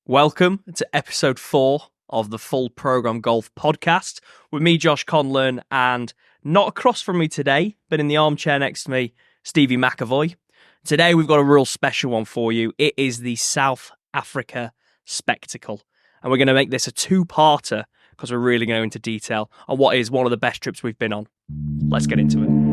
Welcome to episode 4 of the Full Program Golf podcast with me, Josh Conlon, and not across from me today, but in the armchair next to me, Stevie McAvoy. Today we've got a real special one for you. It is the South Africa Spectacle, and we're going to make this a two-parter because we're really going into detail on what is one of the best trips we've been on. Let's get into it.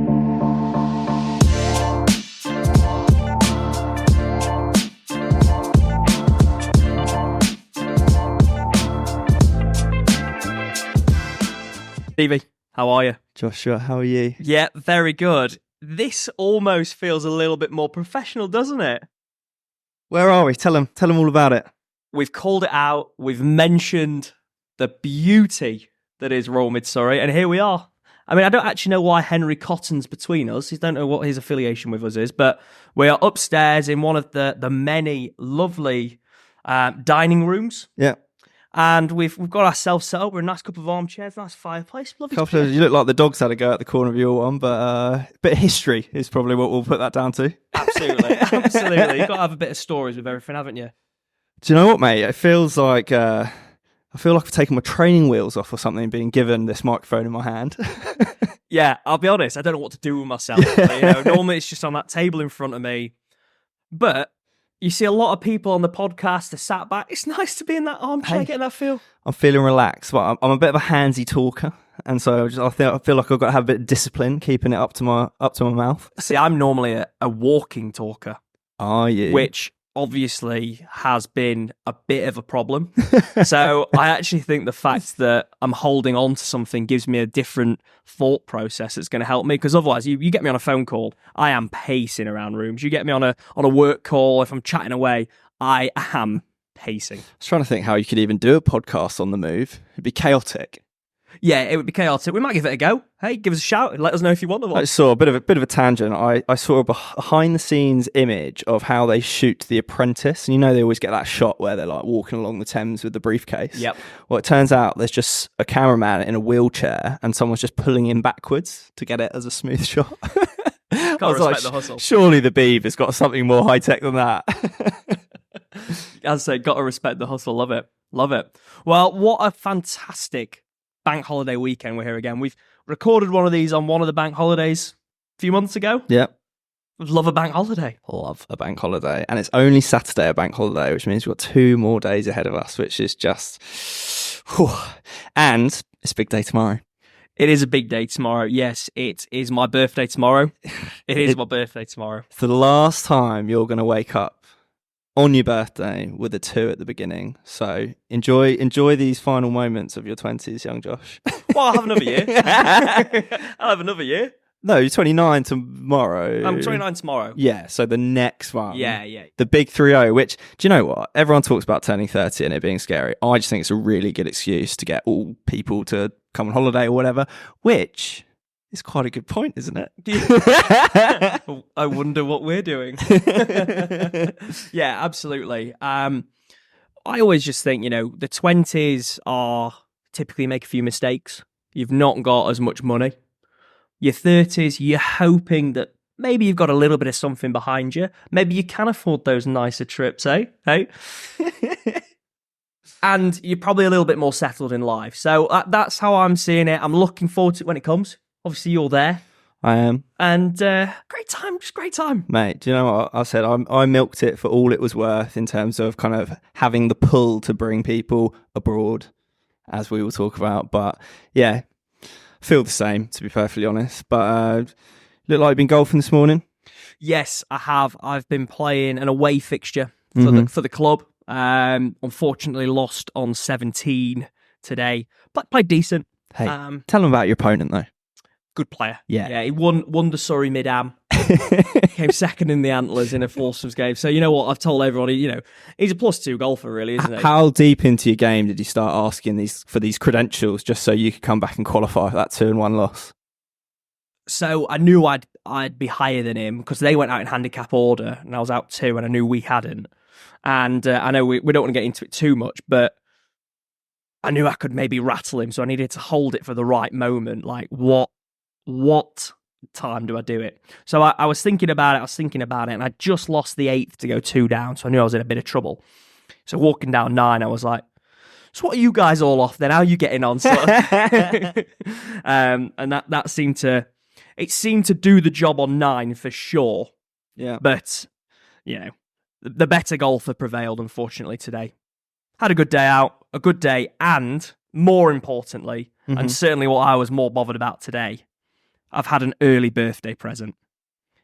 Stevie, how are you? Joshua, how are you? Yeah, very good. This almost feels a little bit more professional, doesn't it? Where are we? Tell them all about it. We've called it out. We've mentioned the beauty that is Royal Mid-Surrey, and here we are. I mean, I don't actually know why Henry Cotton's between us. I don't know what his affiliation with us is, but we are upstairs in one of the many lovely dining rooms. Yeah. And we've got ourselves set up. We're a nice couple of armchairs, nice fireplace. Lovely. You look like the dogs had a go at the corner of your one, but a bit of history is probably what we'll put that down to. Absolutely. You've got to have a bit of stories with everything, haven't you? Do you know what, mate? It feels like I feel like I've taken my training wheels off or something, being given this microphone in my hand. Yeah, I'll be honest. I don't know what to do with myself. Normally it's just on that table in front of me, but you see a lot of people on the podcast are sat back. It's nice to be in that armchair, getting that feel. I'm feeling relaxed, but I'm a bit of a handsy talker, and so I feel like I've got to have a bit of discipline, keeping it up to my mouth. See, I'm normally a walking talker. Are you? Which obviously has been a bit of a problem. So I actually think the fact that I'm holding on to something gives me a different thought process that's going to help me, because otherwise you get me on a phone call, I am pacing around rooms. You get me on a work call, if I'm chatting away, I am pacing. I was trying to think how you could even do a podcast on the move. It'd be chaotic. Yeah, it would be chaotic. We might give it a go. Hey, give us a shout and let us know if you want the one. I saw a bit of a tangent. I saw a behind the scenes image of how they shoot The Apprentice, and you know they always get that shot where they're like walking along the Thames with the briefcase. Yep. Well, it turns out there's just a cameraman in a wheelchair, and someone's just pulling him backwards to get it as a smooth shot. Can't respect the hustle. Surely the Beeb has got something more high tech than that. As I say, got to respect the hustle. Love it. Well, what a fantastic bank holiday weekend. We're here again. We've recorded one of these on one of the bank holidays a few months ago. Yep. Love a bank holiday. Love a bank holiday. And it's only Saturday a bank holiday, which means we've got 2 more days ahead of us, which is just... Whew. And it's a big day tomorrow. It is a big day tomorrow. Yes, it is my birthday tomorrow. It is my birthday tomorrow. It's the last time you're going to wake up on your birthday with a 2 at the beginning. So enjoy these final moments of your 20s, young Josh. Well, I'll have another year. I'll have another year. No, you're 29 tomorrow. I'm 29 tomorrow. Yeah, so the next one. Yeah. The big 3-0, which, do you know what? Everyone talks about turning 30 and it being scary. I just think it's a really good excuse to get all people to come on holiday or whatever, which is quite a good point, isn't it? I wonder what we're doing. Yeah, absolutely. I always just think, the 20s are typically make a few mistakes. You've not got as much money. Your 30s, you're hoping that maybe you've got a little bit of something behind you. Maybe you can afford those nicer trips, eh? Hey? And you're probably a little bit more settled in life. So that's how I'm seeing it. I'm looking forward to it when it comes. Obviously, you're there. I am. And great time. Mate, do you know what I said? I milked it for all it was worth in terms of kind of having the pull to bring people abroad, as we will talk about. But yeah, feel the same, to be perfectly honest. But look like you've been golfing this morning. Yes, I have. I've been playing an away fixture for the club. Unfortunately, lost on 17 today. Played decent. Hey, tell them about your opponent, though. Good player. Yeah. He won the Surrey Mid-Am. Came second in the Antlers in a foursomes game. So you know what? I've told everyone, he's a +2 golfer, really, isn't he? How deep into your game did you start asking for these credentials just so you could come back and qualify for that 2-1 loss? So I knew I'd be higher than him because they went out in handicap order and I was out 2 and I knew we hadn't. And I know we don't want to get into it too much, but I knew I could maybe rattle him. So I needed to hold it for the right moment. Like, what time do I do it? So I was thinking about it, and I just lost the 8th to go 2 down, so I knew I was in a bit of trouble. So walking down 9, I was like, so what are you guys all off then? How are you getting on? And that seemed to do the job on 9 for sure. Yeah. But, the better golfer prevailed, unfortunately, today. Had a good day out, and more importantly, and certainly what I was more bothered about today, I've had an early birthday present.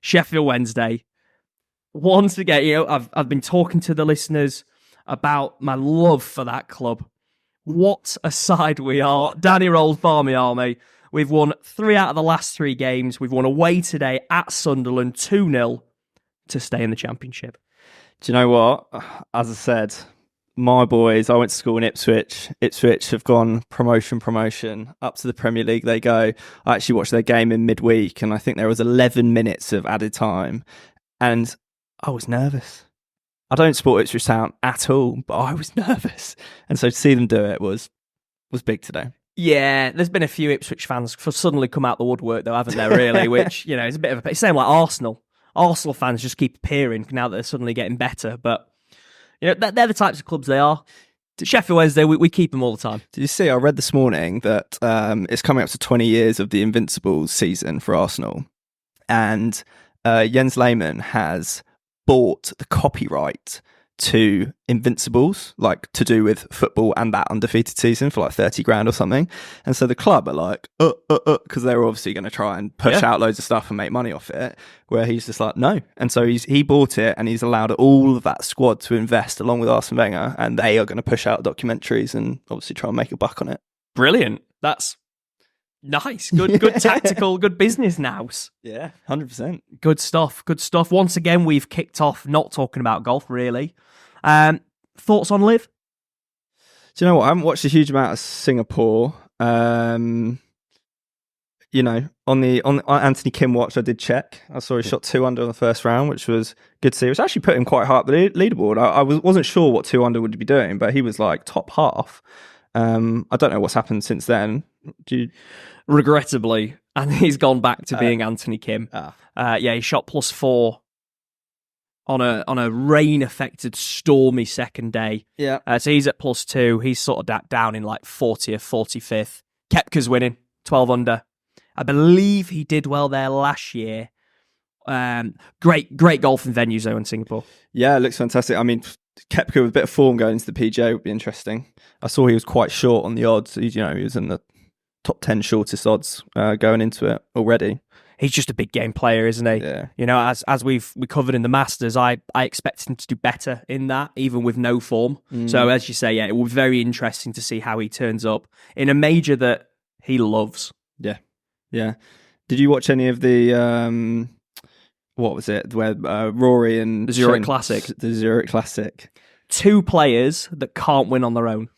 Sheffield Wednesday. Once again, I've been talking to the listeners about my love for that club. What a side we are. Danny rolls Barmy Army. We've won 3 out of the last 3 games. We've won away today at Sunderland 2-0 to stay in the Championship. Do you know what? As I said, my boys, I went to school in Ipswich. Ipswich have gone promotion, up to the Premier League they go. I actually watched their game in midweek, and I think there was 11 minutes of added time, and I was nervous. I don't support Ipswich Town at all, but I was nervous. And so to see them do it was big today. Yeah, there's been a few Ipswich fans for suddenly come out the woodwork, though, haven't there, really? Which, is a bit of a... Same like Arsenal. Arsenal fans just keep appearing now that they're suddenly getting better. But, they're the types of clubs they are. Sheffield Wednesday, we keep them all the time. Did you see, I read this morning that it's coming up to 20 years of the Invincibles season for Arsenal. And Jens Lehmann has bought the copyright to Invincibles, like to do with football and that undefeated season for like 30 grand or something. And so the club are like, because they're obviously going to try and push out loads of stuff and make money off it, where he's just like, no. And so he bought it, and he's allowed all of that squad to invest along with Arsene Wenger, and they are going to push out documentaries and obviously try and make a buck on it. Brilliant. That's nice. Good tactical, good business nous. Yeah, 100%. Good stuff. Once again, we've kicked off not talking about golf, really. Thoughts on Liv? Do you know what? I haven't watched a huge amount of Singapore. On Anthony Kim watch, I did check. I saw he shot 2 under in the first round, which was good to see. Which actually put him quite high up the leaderboard. I wasn't sure what 2 under would be doing, but he was like top half. I don't know what's happened since then. Regrettably, and he's gone back to being Anthony Kim. He shot +4 on a rain-affected, stormy second day. Yeah. So he's at +2. He's sort of down in like 40th, 45th. Koepka's winning, 12 under. I believe he did well there last year. Great golfing venues though in Singapore. Yeah, it looks fantastic. I mean, Koepka with a bit of form going into the PGA would be interesting. I saw he was quite short on the odds. He was in the top 10 shortest odds going into it already. He's just a big game player, isn't he? Yeah. As we covered in the Masters, I expect him to do better in that, even with no form. So as you say, it will be very interesting to see how he turns up in a major that he loves. Yeah. Did you watch any of the what was it? Where Rory and the Zurich Classic. The Zurich Classic. 2 players that can't win on their own.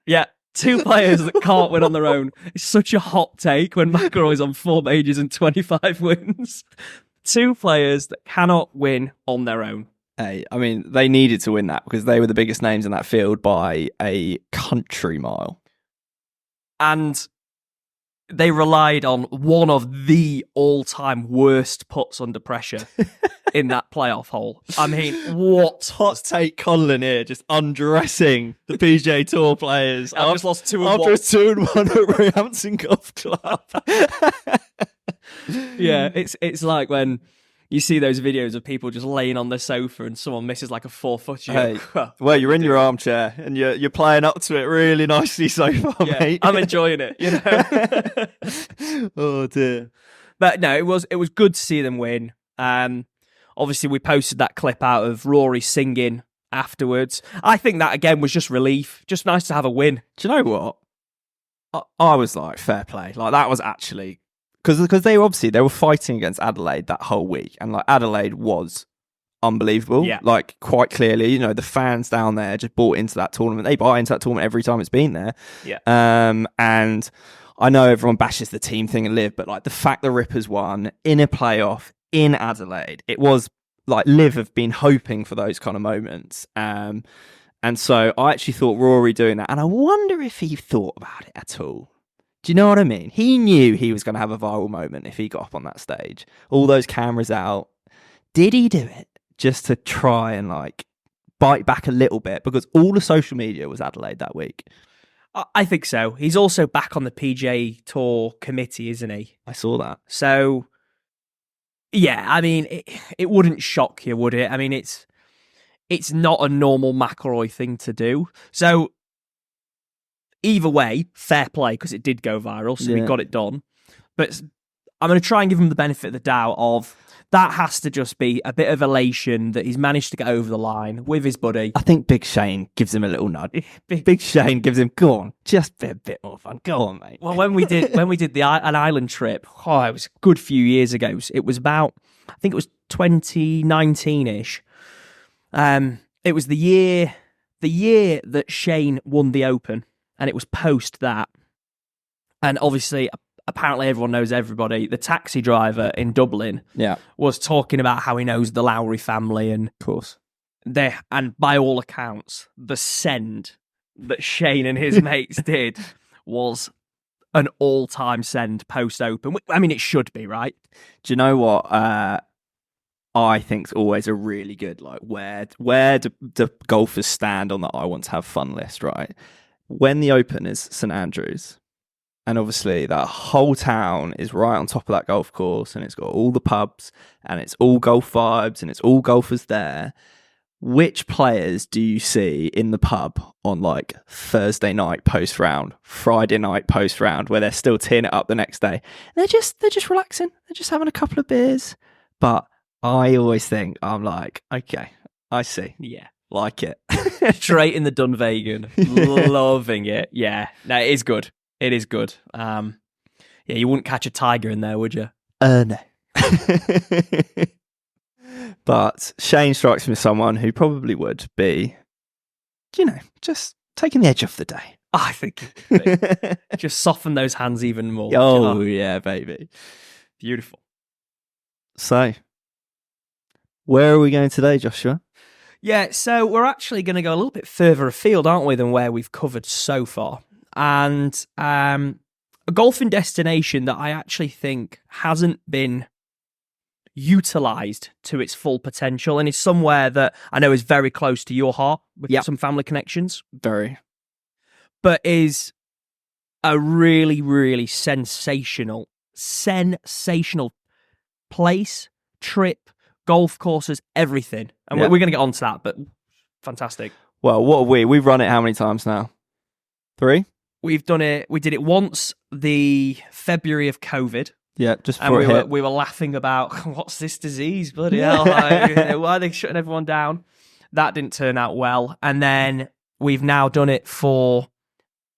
Yeah. 2 players that can't win on their own. It's such a hot take when McIlroy's on 4 majors and 25 wins. 2 players that cannot win on their own. Hey, I mean, they needed to win that because they were the biggest names in that field by a country mile. And they relied on one of the all-time worst putts under pressure in that playoff hole. I mean, what? Hot take Conlon here, just undressing the PGA Tour players. I've just lost 2-1. After a 2-1 at Roehampton Golf Club. Yeah, it's like when you see those videos of people just laying on the sofa and someone misses like a 4-footer. Hey, well, you're in your armchair and you're playing up to it really nicely so far, mate. I'm enjoying it, Oh dear. But no, it was good to see them win. Obviously, we posted that clip out of Rory singing afterwards. I think that again was just relief. Just nice to have a win. Do you know what? I was like, fair play. Like that was actually. Because they were fighting against Adelaide that whole week, and like Adelaide was unbelievable. Yeah. Like quite clearly, the fans down there just bought into that tournament. They buy into that tournament every time it's been there. Yeah. And I know everyone bashes the team thing and Liv, but like the fact the Rippers won in a playoff in Adelaide, it was like Liv have been hoping for those kind of moments. And so I actually thought Rory doing that, and I wonder if he thought about it at all. Do you know what I mean? He knew he was going to have a viral moment if he got up on that stage. All those cameras out. Did he do it? just to try and like bite back a little bit, because all the social media was Adelaide that week. I think so. He's also back on the PGA Tour committee, isn't he? I saw that. So, yeah, I mean, it wouldn't shock you, would it? I mean, it's not a normal McIlroy thing to do. So, either way, fair play, because it did go viral, so we got it done. But I'm going to try and give him the benefit of the doubt of that has to just be a bit of elation that he's managed to get over the line with his buddy. I think Big Shane gives him a little nod. Big Shane gives him, go on, just be a bit more fun. Go on, mate. Well, when we did an island trip, it was a good few years ago. It was about, I think it was 2019-ish. It was the year that Shane won the Open, and it was post that. And obviously, apparently everyone knows everybody. The taxi driver in Dublin was talking about how he knows the Lowry family, and of course, and by all accounts, the send that Shane and his mates did was an all-time send post-Open. I mean, it should be, right? Do you know what? I think's always a really good, like, where do golfers stand on the I want to have fun list, right? When the Open is St Andrews, and obviously that whole town is right on top of that golf course, and it's got all the pubs, and it's all golf vibes, and it's all golfers there. Which players do you see in the pub on like Thursday night post round, Friday night post round, where they're still teeing it up the next day? They're just relaxing. They're just having a couple of beers. But I always think, I'm like, okay, I see. Yeah. Like it. Straight in the Dunvegan. Loving it. Yeah. No, it is good. It is good. Yeah, you wouldn't catch a tiger in there, would you? No. But Shane strikes me as someone who probably would be, just taking the edge off the day. I think just soften those hands even more. Oh, yeah, baby. Beautiful. So, where are we going today, Joshua? Yeah, so we're actually going to go a little bit further afield, aren't we, than where we've covered so far. And a golfing destination that I actually think hasn't been utilised to its full potential, and is somewhere that I know is very close to your heart with some family connections. Very. But is a really, really sensational place, trip, golf courses, everything. And we're going to get onto that, but fantastic. Well, what are we? We've run it how many times now? 3? We've done it. We did it once, the February of COVID. Yeah, just before it hit. We were laughing about, what's this disease? Bloody hell. Like, why are they shutting everyone down? That didn't turn out well. And then we've now done it for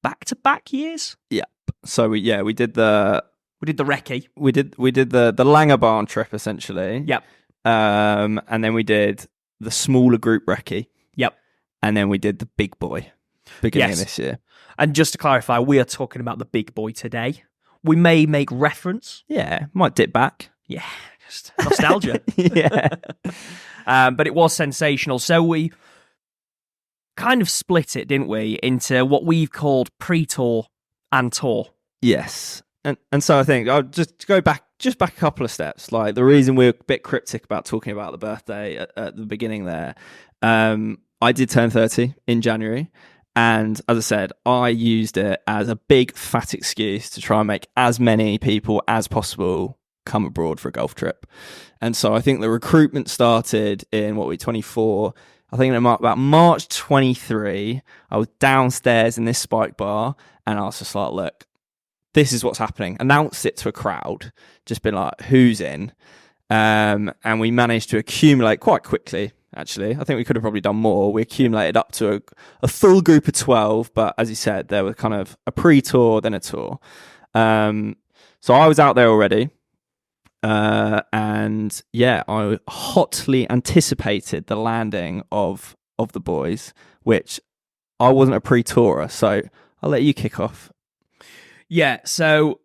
back-to-back years. Yeah. So we did the recce. We did the Langerbarn trip essentially. Yep. And then we did the smaller group recce. Yep. And then we did the big boy beginning of this year. And just to clarify, we are talking about the big boy today. We may make reference. Yeah, might dip back. Yeah, just nostalgia. Yeah. But it was sensational. So we kind of split it, didn't we, into what we've called pre-tour and tour. Yes. And so I think I'll just go back a couple of steps. Like, the reason we're a bit cryptic about talking about the birthday at the beginning there, I did turn 30 in January. And as I said, I used it as a big fat excuse to try and make as many people as possible come abroad for a golf trip. And so I think the recruitment started in 24. I think about March 23, I was downstairs in this spike bar, and I was just like, look, this is what's happening. Announce it to a crowd. Just been like, who's in? And we managed to accumulate quite quickly. Actually, I think we could have probably done more. We accumulated up to a full group of 12, but as you said, there was kind of a pre-tour, then a tour. So I was out there already, and yeah, I hotly anticipated the landing of the boys, which I wasn't a pre-tourer, so I'll let you kick off. Yeah, so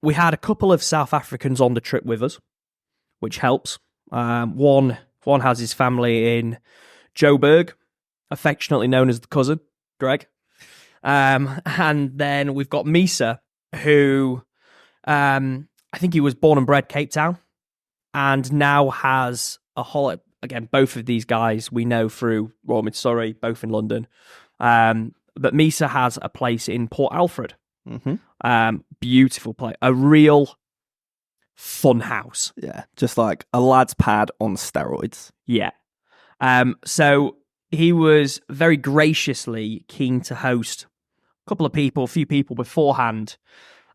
we had a couple of South Africans on the trip with us, which helps. One has his family in Joburg, affectionately known as the cousin, Greg. And then we've got Misa, who I think he was born and bred Cape Town, and now has a again, both of these guys we know through Royal Mid-Surrey, both in London. But Misa has a place in Port Alfred. Beautiful place. A real fun house. Yeah, just like a lad's pad on steroids. Yeah. So he was very graciously keen to host a few people beforehand,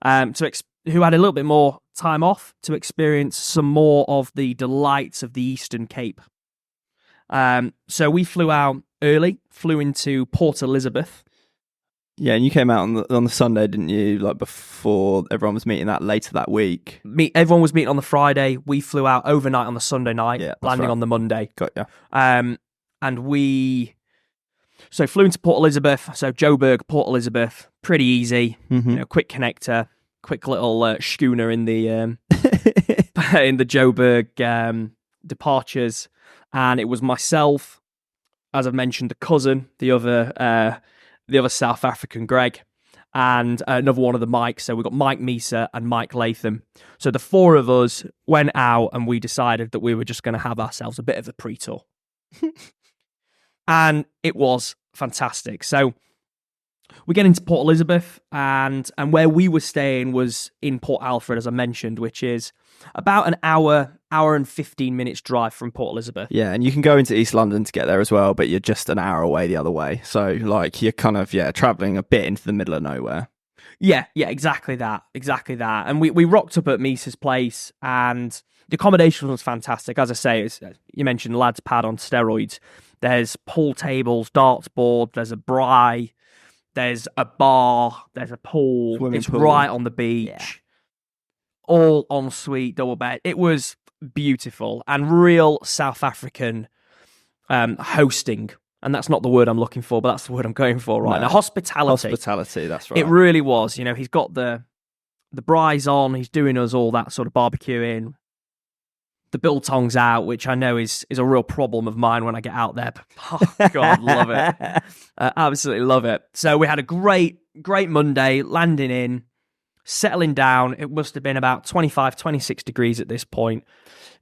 who had a little bit more time off to experience some more of the delights of the Eastern Cape. So we flew out early, flew into Port Elizabeth. Yeah, and you came out on the Sunday, didn't you? Like before everyone was meeting that later that week. Everyone was meeting on the Friday. We flew out overnight on the Sunday night, landing on the Monday. Got ya. And we flew into Port Elizabeth. So Joburg, Port Elizabeth, pretty easy. Quick connector, quick little schooner in the in the Joburg departures. And it was myself, as I've mentioned, the cousin, the other South African Greg, and another one of the Mikes. So we got Mike Misa and Mike Latham. So the four of us went out and we decided that we were just going to have ourselves a bit of a pre-tour. And it was fantastic. So we get into Port Elizabeth, and where we were staying was in Port Alfred, as I mentioned, which is about an hour and 15 minutes drive from Port Elizabeth. Yeah, and you can go into East London to get there as well, but you're just an hour away the other way. So, like, you're kind of, travelling a bit into the middle of nowhere. Yeah, exactly that. And we rocked up at Misa's place, and the accommodation was fantastic. As I say, you mentioned lad's pad on steroids. There's pool tables, darts board, there's a braai, there's a bar, there's a pool. Swimming it's pool. Right on the beach. Yeah. All en suite, double bed. It was beautiful and real South African hosting. And that's not the word I'm looking for, but that's the word I'm going for right now. Hospitality. Hospitality, that's right. It really was. He's got the braais on. He's doing us all that sort of barbecuing. The biltong's out, which I know is a real problem of mine when I get out there. Oh, God, love it. Absolutely love it. So we had a great Monday, landing in, settling down. It must have been about 25, 26 degrees at this point.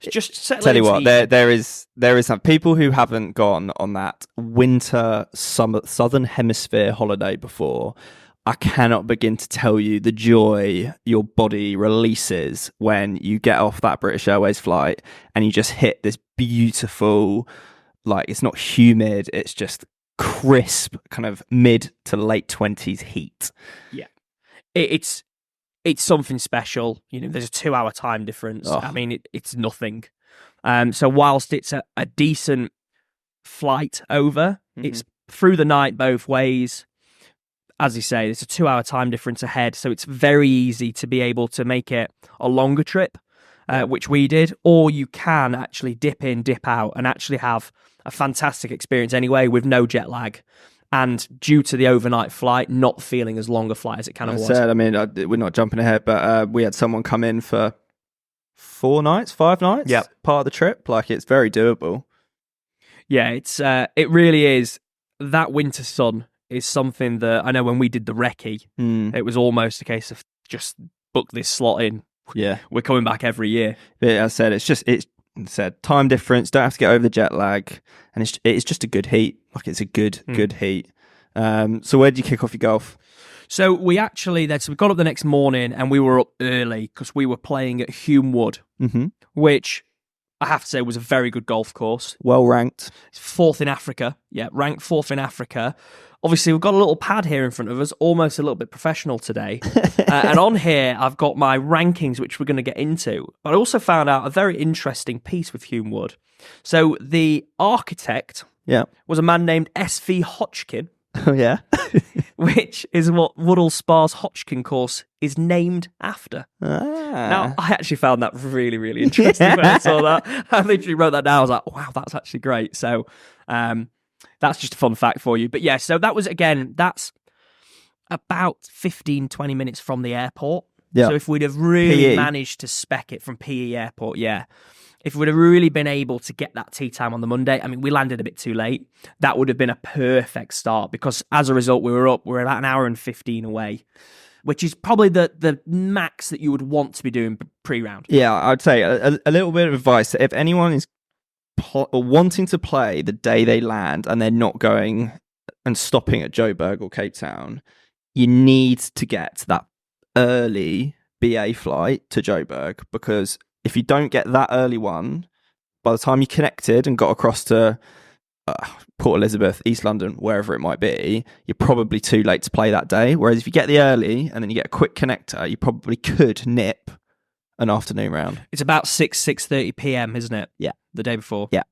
It's just settling. Tell you what, there is some people who haven't gone on that winter southern hemisphere holiday before. I cannot begin to tell you the joy your body releases when you get off that British Airways flight and you just hit this beautiful, like, it's not humid, it's just crisp, kind of mid to late 20s heat. Yeah. It's something special. There's a 2-hour time difference. Oh. I mean, it's nothing. So whilst it's a decent flight over, it's through the night both ways. As you say, there's a 2-hour time difference ahead, so it's very easy to be able to make it a longer trip, which we did, or you can actually dip in, dip out, and actually have a fantastic experience anyway with no jet lag. And due to the overnight flight, not feeling as long a flight as it kind of was. We're not jumping ahead, but we had someone come in for 5 nights. Yep. Part of the trip. Like, it's very doable. Yeah, it really is. That winter sun is something that I know when we did the recce, it was almost a case of just book this slot in. Yeah. We're coming back every year. But as I said, it's time difference, don't have to get over the jet lag, and it's just a good heat. Like, it's a good heat. So where did you kick off your golf? So we got up the next morning and we were up early because we were playing at Humewood, which I have to say was a very good golf course. Well ranked. It's 4th in Africa. Yeah, ranked 4th in Africa. Obviously, we've got a little pad here in front of us, almost a little bit professional today. And on here, I've got my rankings, which we're going to get into. But I also found out a very interesting piece with Humewood. So the architect was a man named S.V. Hodgkin. Oh, yeah? Which is what Woodall Spar's Hodgkin course is named after. Now, I actually found that really, really interesting when I saw that. I literally wrote that down. I was like, wow, that's actually great. So that's just a fun fact for you. But yeah, so that was, again, that's about 15, 20 minutes from the airport. Yeah. So if we'd have really managed to spec it from PE Airport, if we'd have really been able to get that tee time on the Monday, I mean, we landed a bit too late. That would have been a perfect start because as a result, we're about an hour and 15 away, which is probably the max that you would want to be doing pre-round. Yeah, I'd say a little bit of advice. If anyone is or wanting to play the day they land and they're not going and stopping at Joburg or Cape Town, you need to get that early BA flight to Joburg, because if you don't get that early one, by the time you connected and got across to Port Elizabeth, East London, wherever it might be, you're probably too late to play that day. Whereas if you get the early and then you get a quick connector, you probably could nip an afternoon round. It's about 6:30 p.m, isn't it? Yeah. The day before. Yeah.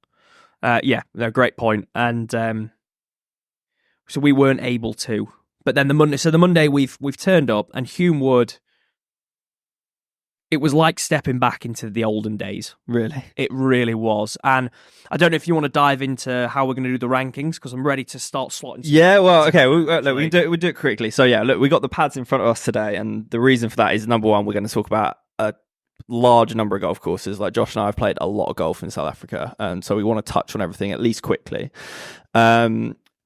No, great point. And so we weren't able to. But then the Monday we've turned up, and Humewood, it was like stepping back into the olden days. Really? It really was. And I don't know if you want to dive into how we're going to do the rankings, because I'm ready to start slotting. Yeah, well, okay, we do it quickly. So yeah, look, we got the pads in front of us today, and the reason for that is, number one, we're going to talk about a large number of golf courses. Like Josh and I have played a lot of golf in South Africa, so we want to touch on everything at least quickly.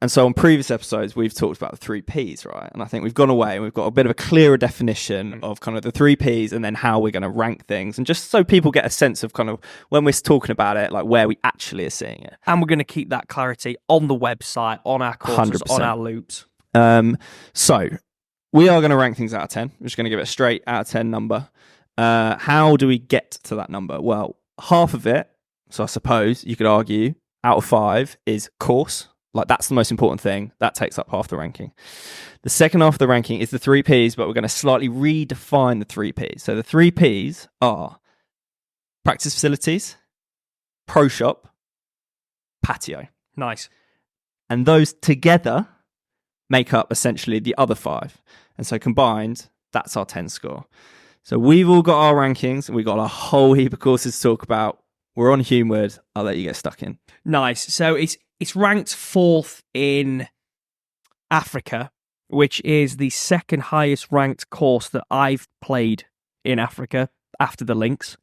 And so on previous episodes, we've talked about the 3 Ps, right? And I think we've gone away and we've got a bit of a clearer definition of kind of the 3 Ps and then how we're going to rank things. And just so people get a sense of kind of when we're talking about it, like where we actually are seeing it. And we're going to keep that clarity on the website, on our courses, 100%. on our loops. So we are going to rank things out of 10. We're just going to give it a straight out of 10 number. How do we get to that number? Well, half of it, so I suppose you could argue, out of 5 is course. Like, that's the most important thing. That takes up half the ranking. The second half of the ranking is the 3 Ps, but we're going to slightly redefine the 3 Ps. So the 3 Ps are practice facilities, pro shop, patio. Nice. And those together make up essentially the other 5. And so combined, that's our 10 score. So we've all got our rankings. We've got a whole heap of courses to talk about. We're on Humewood. I'll let you get stuck in. Nice. So it's ranked 4th in Africa, which is the second highest ranked course that I've played in Africa after the links,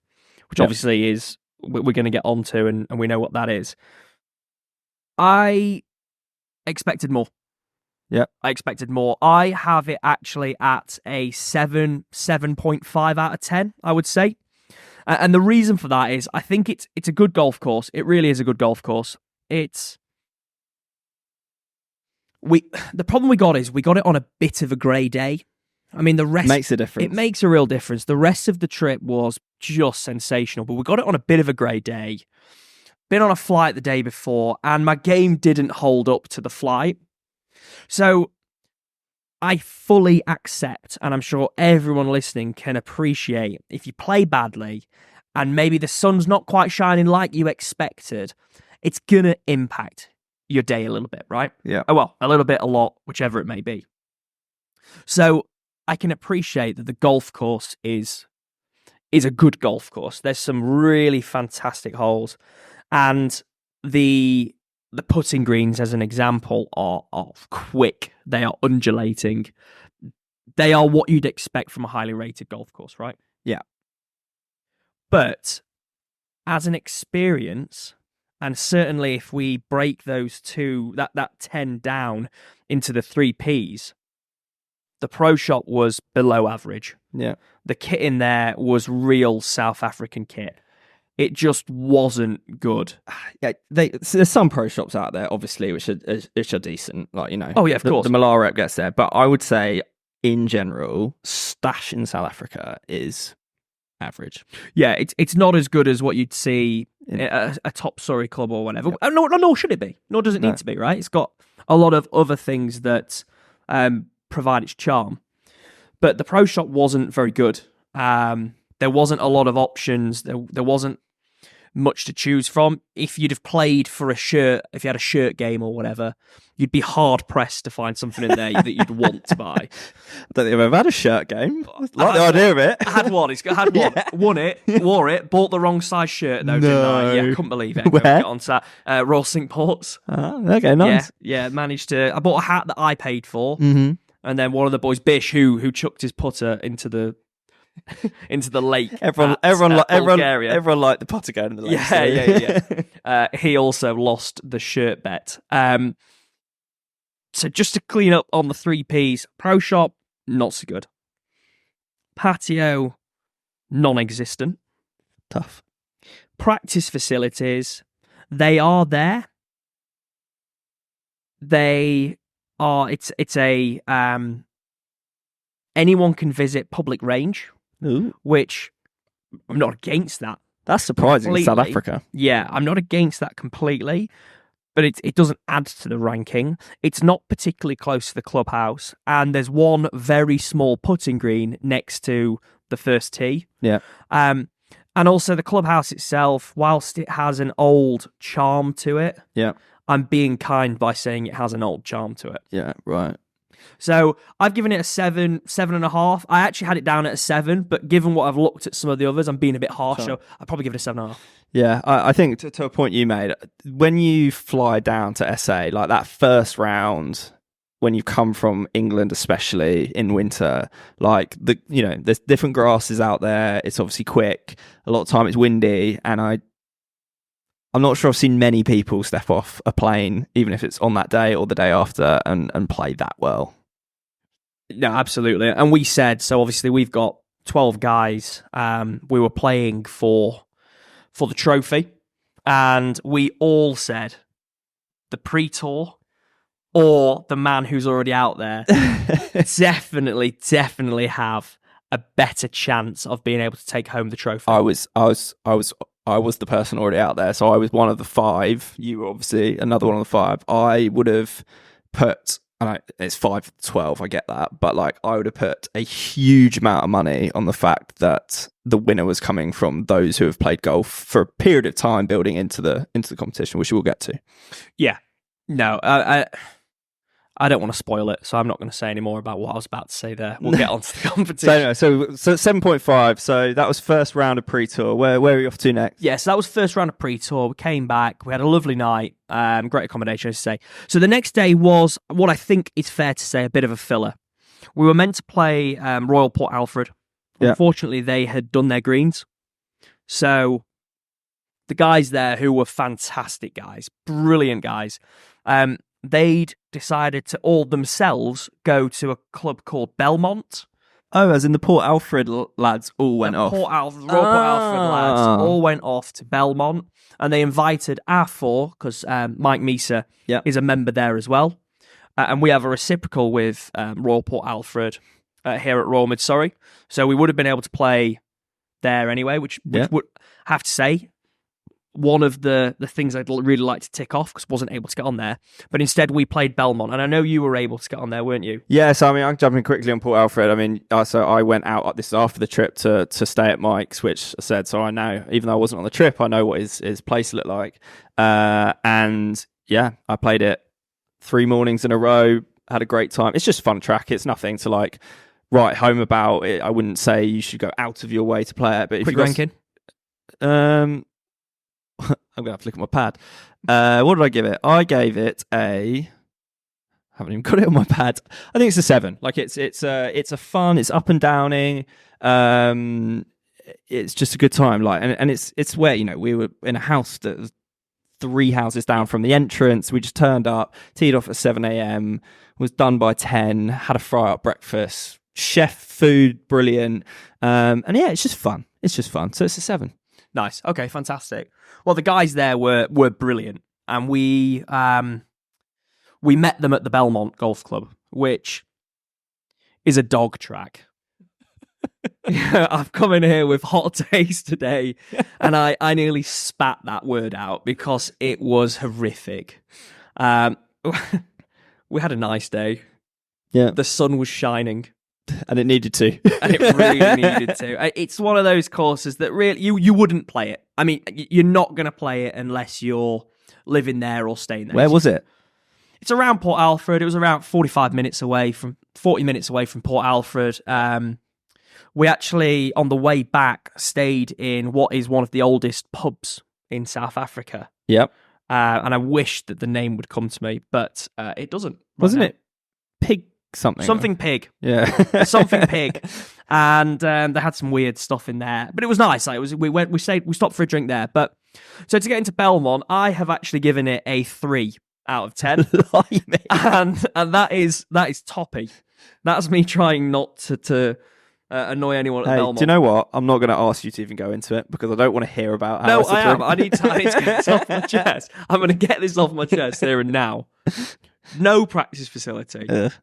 which obviously is we're going to get onto, and we know what that is. I expected more. Yeah, I expected more. I have it actually at a 7.5 out of 10, I would say. And the reason for that is I think it's a good golf course. It really is a good golf course. The problem we got is we got it on a bit of a grey day. I mean, the rest makes a difference. It makes a real difference. The rest of the trip was just sensational, but we got it on a bit of a grey day. Been on a flight the day before, and my game didn't hold up to the flight. So I fully accept, and I'm sure everyone listening can appreciate, if you play badly and maybe the sun's not quite shining like you expected, it's going to impact your day a little bit, right? Yeah. Oh, well, a little bit, a lot, whichever it may be. So I can appreciate that the golf course is a good golf course. There's some really fantastic holes, and the putting greens, as an example, are quick. They are undulating. They are what you'd expect from a highly rated golf course, right? Yeah. But as an experience, and certainly if we break those two, that 10 down into the 3 Ps, the pro shop was below average. Yeah. The kit in there was real South African kit. It just wasn't good. Yeah, there's some pro shops out there, obviously, which are decent. Like, you know, oh yeah, of course, the Malar rep gets there. But I would say, in general, Stash in South Africa is average. Yeah, it's not as good as what you'd see at a top Surrey club or whatever. Yeah. Nor should it be. Nor does it need to be. Right? It's got a lot of other things that provide its charm. But the pro shop wasn't very good. There wasn't a lot of options. There wasn't much to choose from. If you'd have played for a shirt, if you had a shirt game or whatever, you'd be hard pressed to find something in there that you'd want to buy. I don't think I've ever had a shirt game. Like the idea of it. I had one. Had one. Yeah. Won it. Wore it. Bought the wrong size shirt though. No. Didn't I? Yeah, couldn't believe it. Where? Get on to that. Royal Cinque Ports. Okay, nice. Yeah. Managed to. I bought a hat that I paid for, and then one of the boys, Bish, who chucked his putter into the lake. Everyone liked the putter going in the lake. Yeah. He also lost the shirt bet. So just to clean up on the 3 Ps, pro shop, not so good. Patio, non-existent. Tough. Practice facilities, They are there. They are. It's a anyone can visit public range, Ooh. which I'm not against that. That's surprising in South Completely. Africa. Yeah, I'm not against that completely, but it doesn't add to the ranking. It's not particularly close to the clubhouse, and there's one very small putting green next to the first tee. Yeah. And also the clubhouse itself, whilst it has an old charm to it, Yeah. I'm being kind by saying it has an old charm to it. Yeah, right. So I've given it a 7.5. I actually had it down at a 7, but given what I've looked at some of the others, I'm being a bit harsh, so I'd probably give it a 7.5. Yeah, I think to a point you made, when you fly down to SA, like that first round, when you come from England, especially in winter, like there's different grasses out there. It's obviously quick. A lot of time it's windy, and I'm not sure I've seen many people step off a plane, even if it's on that day or the day after, and play that well. No, absolutely. And we said, so obviously we've got 12 guys. We were playing for the trophy, and we all said the pre-tour or the man who's already out there definitely have a better chance of being able to take home the trophy. I was the person already out there, so I was one of the 5. You were obviously another one of the 5. I would have put, it's 5-12, I get that, but like I would have put a huge amount of money on the fact that the winner was coming from those who have played golf for a period of time building into the competition, which we'll get to. Yeah, no, I don't want to spoil it, so I'm not going to say any more about what I was about to say there. We'll get on to the competition. So 7.5. So that was first round of pre-tour. Where are we off to next? Yes, that was first round of pre-tour. We came back. We had a lovely night. Great accommodation, as I say. So the next day was what I think is fair to say a bit of a filler. We were meant to play Royal Port Alfred. Yeah. Unfortunately, they had done their greens. So the guys there, who were fantastic guys, brilliant guys, they'd decided to all themselves go to a club called Belmont. Oh, as in the Port Alfred lads all went off. Royal Port Alfred lads all went off to Belmont, and they invited our 4, because Mike Misa is a member there as well. And we have a reciprocal with Royal Port Alfred here at Royal Mid-Surrey. So we would have been able to play there anyway, which would have to say, one of the things I'd really like to tick off, because I wasn't able to get on there. But instead, we played Belmont, and I know you were able to get on there, weren't you? Yeah, so I mean, I'm jumping quickly on Port Alfred. I mean, so I went out, this is after the trip, to stay at Mike's, which I said, so I know, even though I wasn't on the trip, I know what his place looked like. And yeah, I played it 3 mornings in a row, had a great time. It's just a fun track. It's nothing to like write home about. I wouldn't say you should go out of your way to play it. But if Quick you ranking? I'm going to have to look at my pad. What did I give it? I gave it a... I haven't even got it on my pad. I think it's a 7. Like it's a fun, it's up and downing. It's just a good time. Like, and it's where, we were in a house that was 3 houses down from the entrance. We just turned up, teed off at 7 a.m, was done by 10, had a fry-up breakfast, chef food, brilliant. And yeah, it's just fun. So it's a 7. Nice. Okay, fantastic. Well, the guys there were brilliant, and we met them at the Belmont Golf Club, which is a dog track. I've come in here with hot takes today, and I nearly spat that word out because it was horrific. We had a nice day. Yeah, the sun was shining. And it needed to. And it really needed to. It's one of those courses that really, you wouldn't play it. I mean, you're not going to play it unless you're living there or staying there. Where was it? It's around Port Alfred. It was around 40 minutes away from Port Alfred. We actually, on the way back, stayed in what is one of the oldest pubs in South Africa. Yep. And I wish that the name would come to me, but it doesn't. Wasn't it Pig something Pig? Yeah. Something Pig. And they had some weird stuff in there, but it was nice. Like, we stopped for a drink there. But so to get into Belmont, I have actually given it a 3 out of 10. and that is toppy. That's me trying not to annoy anyone at Hey, Belmont. do you know what? I'm not going to ask you to even go into it because I don't want to hear about how No, it's a I am. drink. I need to get this off my chest. I'm going to get this off my chest here and now. No practice facility. Ugh.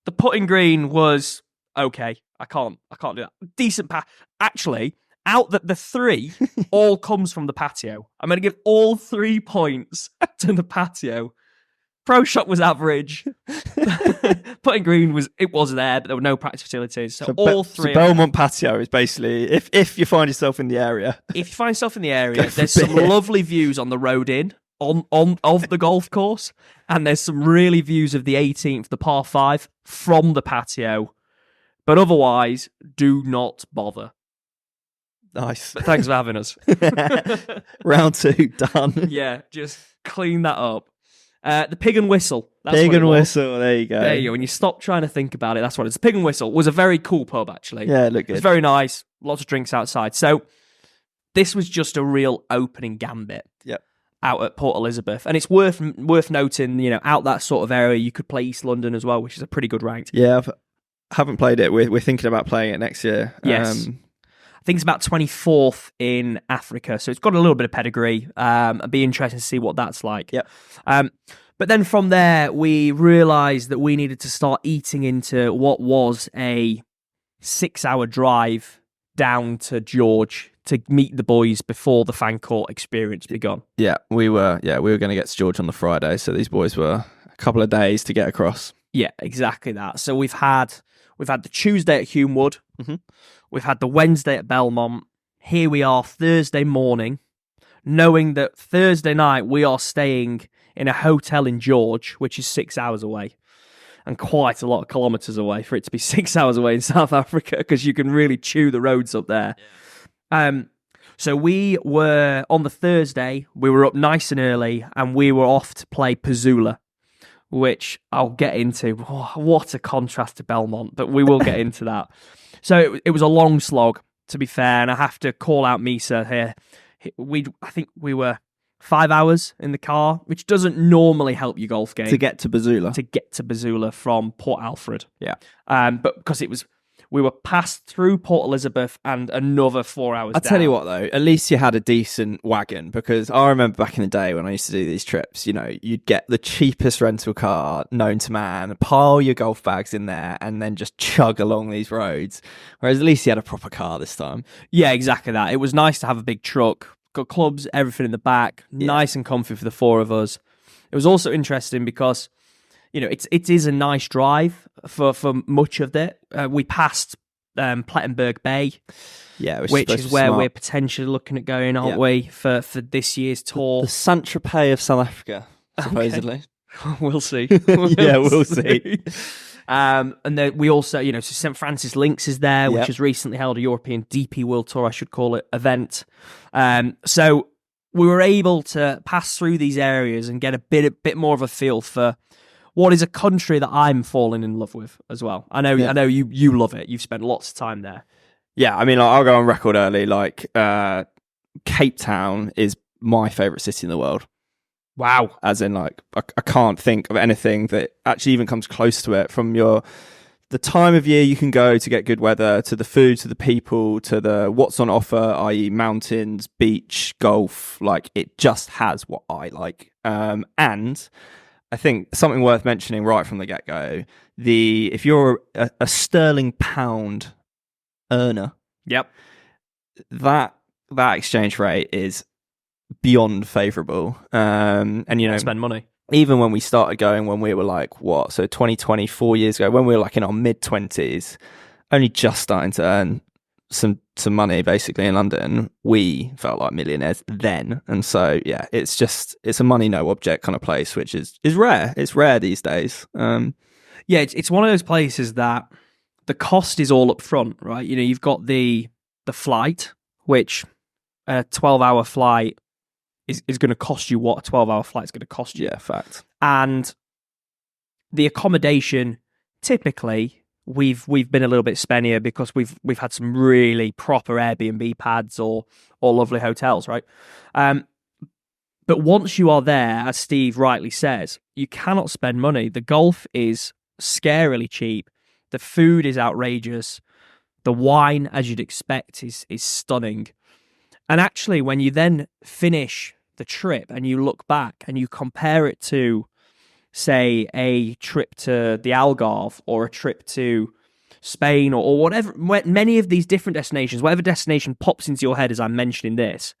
The putting green was okay. I can't do that. Decent pass. Actually, out that the 3 all comes from the patio. I'm going to give all 3 points to the patio. Pro shot was average. Putting green was there, but there were no practice facilities. So all 3. So Belmont patio is basically if you find yourself in the area. If you find yourself in the area, there's some lovely views on the road in of the golf course, and there's some really views of the 18th, the par 5 from the patio. But otherwise, do not bother. Nice. But thanks for having us. Round 2 done. Yeah, just clean that up. The Pig and Whistle. That's Pig what it and was. Whistle. There you go. There you go. When you stop trying to think about it, that's what it is. The Pig and Whistle was a very cool pub, actually. Yeah, it looked It was good. very nice. Lots of drinks outside. So this was just a real opening gambit. Yep. Out at Port Elizabeth, and it's worth noting. Out that sort of area, you could play East London as well, which is a pretty good ranked. Yeah, haven't played it. We're thinking about playing it next year. Yes. I think it's about 24th in Africa, so it's got a little bit of pedigree. It'd be interesting to see what that's like. Yep. But then from there, we realised that we needed to start eating into what was a 6-hour drive down to George to meet the boys before the fan court experience begun. Yeah, we were going to get to George on the Friday, so these boys were a couple of days to get across. Yeah, exactly that. So we've had the Tuesday at Humewood. Mm-hmm. We've had the Wednesday at Belmont. Here we are Thursday morning, knowing that Thursday night we are staying in a hotel in George, which is 6 hours away, and quite a lot of kilometres away for it to be 6 hours away in South Africa, because you can really chew the roads up there. So we were, on the Thursday, we were up nice and early, and we were off to play Pezula, which I'll get into. Oh, what a contrast to Belmont, but we will get into that. So it was a long slog, to be fair, and I have to call out Misa here. I think we were 5 hours in the car, which doesn't normally help your golf game. To get to Pezula. To get to Pezula from Port Alfred. Yeah. But because we were passed through Port Elizabeth and another 4 hours I'll down. tell you what, though, at least you had a decent wagon, because I remember back in the day when I used to do these trips, you'd get the cheapest rental car known to man, pile your golf bags in there, and then just chug along these roads. Whereas at least you had a proper car this time. Yeah, exactly that. It was nice to have a big truck, got clubs, everything in the back, nice and comfy for the 4 of us. It was also interesting because it is a nice drive for much of it. We passed Plettenberg Bay, which is where we're potentially looking at going, aren't we, for this year's tour? The Saint-Tropez of South Africa, supposedly. Okay. We'll see. We'll see. And then we also, so St. Francis Links is there, which Yep. has recently held a European DP World Tour, I should call it, event. So we were able to pass through these areas and get a bit more of a feel for what is a country that I'm falling in love with as well. I know you love it. You've spent lots of time there. Yeah, I mean, I'll go on record early. Cape Town is my favourite city in the world. Wow. As in, I can't think of anything that actually even comes close to it, from the time of year you can go to get good weather, to the food, to the people, to the what's on offer, i.e. mountains, beach, golf. It just has what I like. And I think something worth mentioning right from the get-go, if you're a sterling pound earner, yep, that exchange rate is beyond favourable. And spend money. Even when we started going, when we were 2020, 4 years ago, when we were in our mid-20s, only just starting to earn some money basically in London, we felt like millionaires then. And so it's a money no object kind of place, which is rare. It's rare these days. It's one of those places that the cost is all up front, right? You've got the flight, which a 12-hour flight is going to cost you what a 12-hour flight is going to cost you. Yeah, fact. And the accommodation, typically, we've been a little bit spennier because we've had some really proper Airbnb pads or lovely hotels, right? But once you are there, as Steve rightly says, you cannot spend money. The golf is scarily cheap. The food is outrageous. The wine, as you'd expect, is stunning. And actually, when you then finish the trip and you look back and you compare it to, say, a trip to the Algarve or a trip to Spain or whatever, many of these different destinations, whatever destination pops into your head as I'm mentioning this,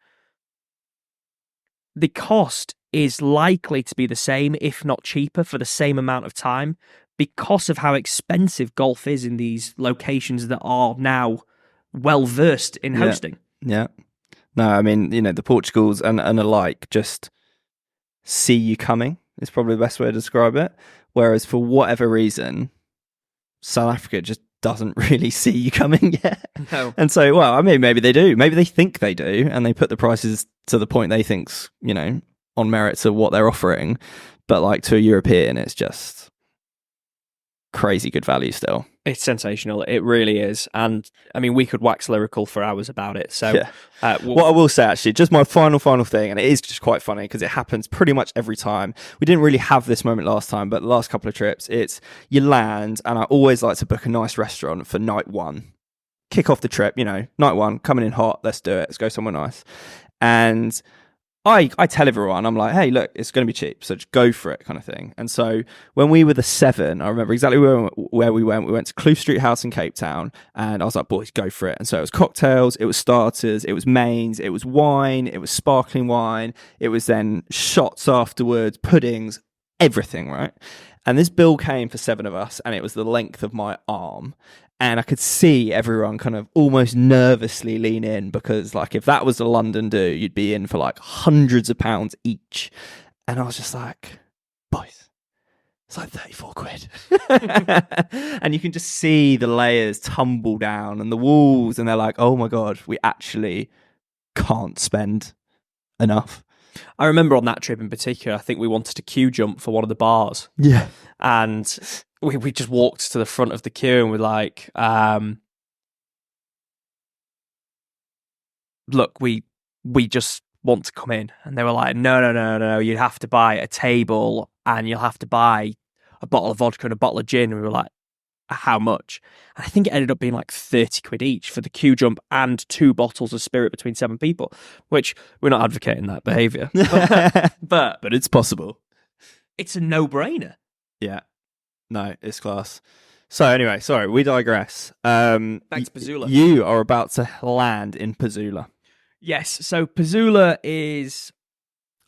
the cost is likely to be the same, if not cheaper, for the same amount of time because of how expensive golf is in these locations that are now well versed in hosting. Yeah. No, I mean, the Portugals and alike just see you coming is probably the best way to describe it. Whereas for whatever reason, South Africa just doesn't really see you coming yet. No. And so, well, I mean, maybe they do. Maybe they think they do, and they put the prices to the point they think's, on merit to what they're offering. But like to a European, it's just crazy good value still. It's sensational. It really is. And I mean, we could wax lyrical for hours about it. So what I will say, actually, just my final thing, and it is just quite funny because it happens pretty much every time. We didn't really have this moment last time, but the last couple of trips, it's you land, and I always like to book a nice restaurant for night one. Kick off the trip, night one, coming in hot, let's do it, let's go somewhere nice. And I tell everyone, I'm like, hey, look, it's going to be cheap, so just go for it kind of thing. And so when we were the 7, I remember exactly where we went. We went to Kloof Street House in Cape Town, and I was like, boys, go for it. And so it was cocktails, it was starters, it was mains, it was wine, it was sparkling wine, it was then shots afterwards, puddings, everything, right? And this bill came for 7 of us, and it was the length of my arm. And I could see everyone kind of almost nervously lean in because, like, if that was a London do, you'd be in for like hundreds of pounds each. And I was just like, boys, it's like 34 quid. And you can just see the layers tumble down and the walls. And they're like, oh my God, we actually can't spend enough. I remember on that trip in particular, I think we wanted to queue jump for one of the bars. Yeah. And we just walked to the front of the queue and we're like, look, we just want to come in. And they were like, no, you'd have to buy a table and you'll have to buy a bottle of vodka and a bottle of gin. And we were like, how much? And I think it ended up being like 30 quid each for the queue jump and 2 bottles of spirit between 7 people, which we're not advocating that behaviour. But it's possible. It's a no-brainer. Yeah. No, it's class. So anyway, sorry, we digress. Back to Pezula. You are about to land in Pezula. Yes, so Pezula is,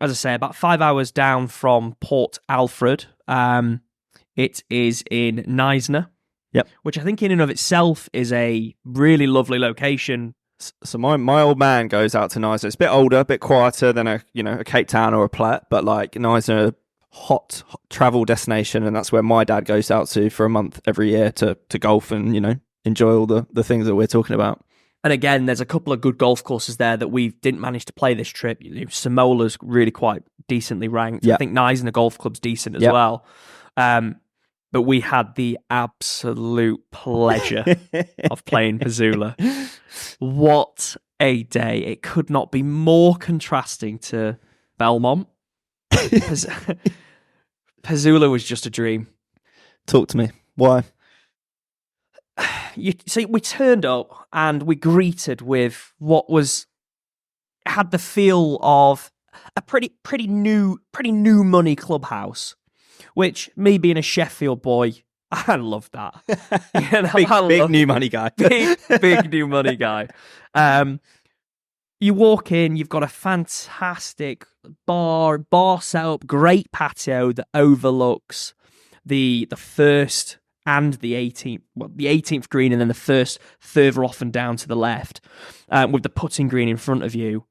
as I say, about 5 hours down from Port Alfred. It is in Knysna. Yep. Which I think in and of itself is a really lovely location. So my old man goes out to Knysna. It's a bit older, a bit quieter than a Cape Town or a Plet, but like Knysna, hot travel destination, and that's where my dad goes out to for a month every year to golf and enjoy all the things that we're talking about. And again, there's a couple of good golf courses there that we didn't manage to play this trip. Samola's really quite decently ranked. Yep. I think Knysna Golf Club's decent as well. But we had the absolute pleasure of pezula Pezula. What a day. It could not be more contrasting to Belmont. Pezula was just a dream. Talk to me. Why? See, we turned up and we greeted with what had the feel of a pretty new money clubhouse. Which, me being a Sheffield boy, I love that. Big new money guy. big new money guy. You walk in, you've got a fantastic bar setup, great patio that overlooks the first and the 18th, the 18th green, and then the first further off and down to the left, with the putting green in front of you.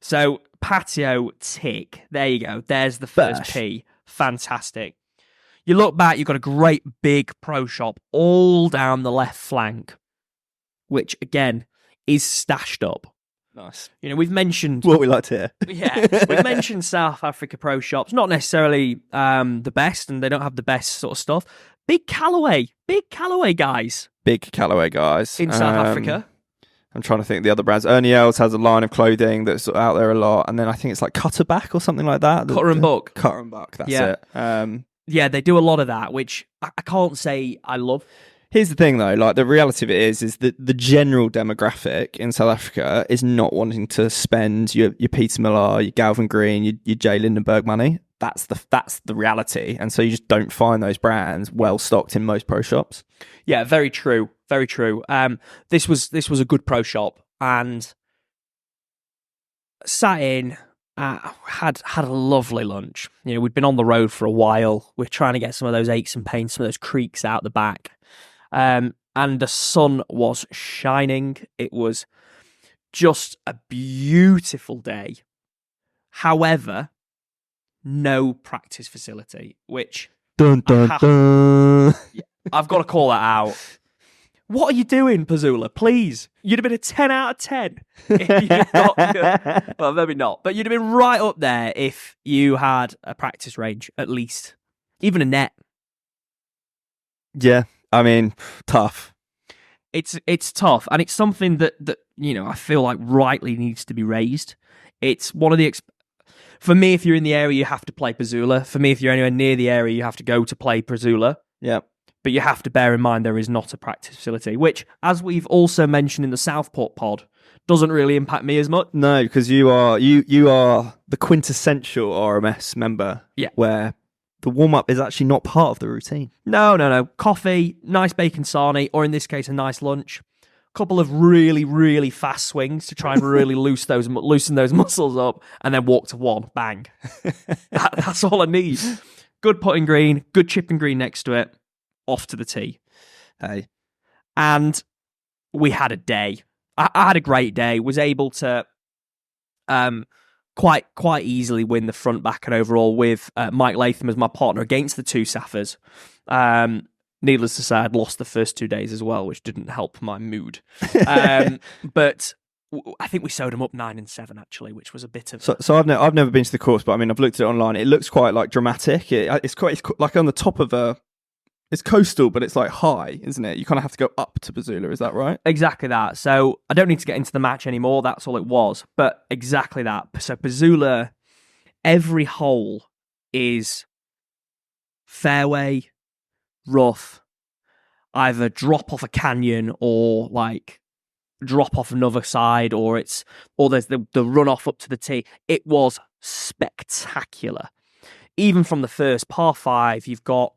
So patio tick. There you go. There's the first P. Fantastic. You look back, you've got a great big pro shop all down the left flank, which again is stashed up. Nice. We've mentioned what we like to hear. Yeah, we've mentioned South Africa pro shops, not necessarily the best, and they don't have the best sort of stuff. Big Callaway guys. Big Callaway guys in South Africa. I'm trying to think of the other brands. Ernie Els has a line of clothing that's out there a lot, and then I think it's like Cutterback or something like that. Cutter and Buck. Cutter and Buck. That's it. Yeah, they do a lot of that, which I can't say I love. Here's the thing, though. Like, the reality of it is that the general demographic in South Africa is not wanting to spend your Peter Millar, your Galvin Green, your Jay Lindenberg money. That's the reality, and so you just don't find those brands well stocked in most pro shops. Yeah, very true, very true. This was a good pro shop, and sat in, had a lovely lunch. You know, we'd been on the road for a while. We're trying to get some of those aches and pains, some of those creaks out the back. And the sun was shining. It was just a beautiful day. However, no practice facility, which Dun, dun, dun. I've got to call that out. What are you doing, Pezula? Please. You'd have been a 10 out of 10. If you got, well, maybe not. But you'd have been right up there if you had a practice range, at least. Even a net. Yeah, I mean, tough. It's tough. And it's something that you know, I feel like rightly needs to be raised. It's one of the... For me, if you're in the area, you have to play Pezula. For me, if you're anywhere near the area, you have to go to play Pezula. Yeah. But you have to bear in mind there is not a practice facility, which, as we've also mentioned in the Southport pod, doesn't really impact me as much. No, because you are the quintessential RMS member. Yeah. Where the warm-up is actually not part of the routine. No. Coffee, nice bacon sarnie, or in this case, a nice lunch. A couple of really, really fast swings to try and really loosen those muscles up, and then walk to one. Bang. That's all I need. Good putting green, good chipping green next to it. Off to the tee. Hey. And we had a day. I had a great day. Was able to quite easily win the front, back, and overall with Mike Latham as my partner against the two Saffers. Needless to say, I'd lost the first 2 days as well, which didn't help my mood. But I think we sewed them up 9 and 7 actually, which was a bit of. So I've never been to the course, but I mean I've looked at it online. It looks quite like dramatic. It's like on the top of a. It's coastal, but it's like high, isn't it? You kind of have to go up to Pezula, is that right? Exactly that. So I don't need to get into the match anymore. That's all it was. But exactly that. So Pezula, every hole is fairway, rough, either drop off a canyon or like drop off another side, or there's the runoff up to the tee. It was spectacular. Even from the first par 5, you've got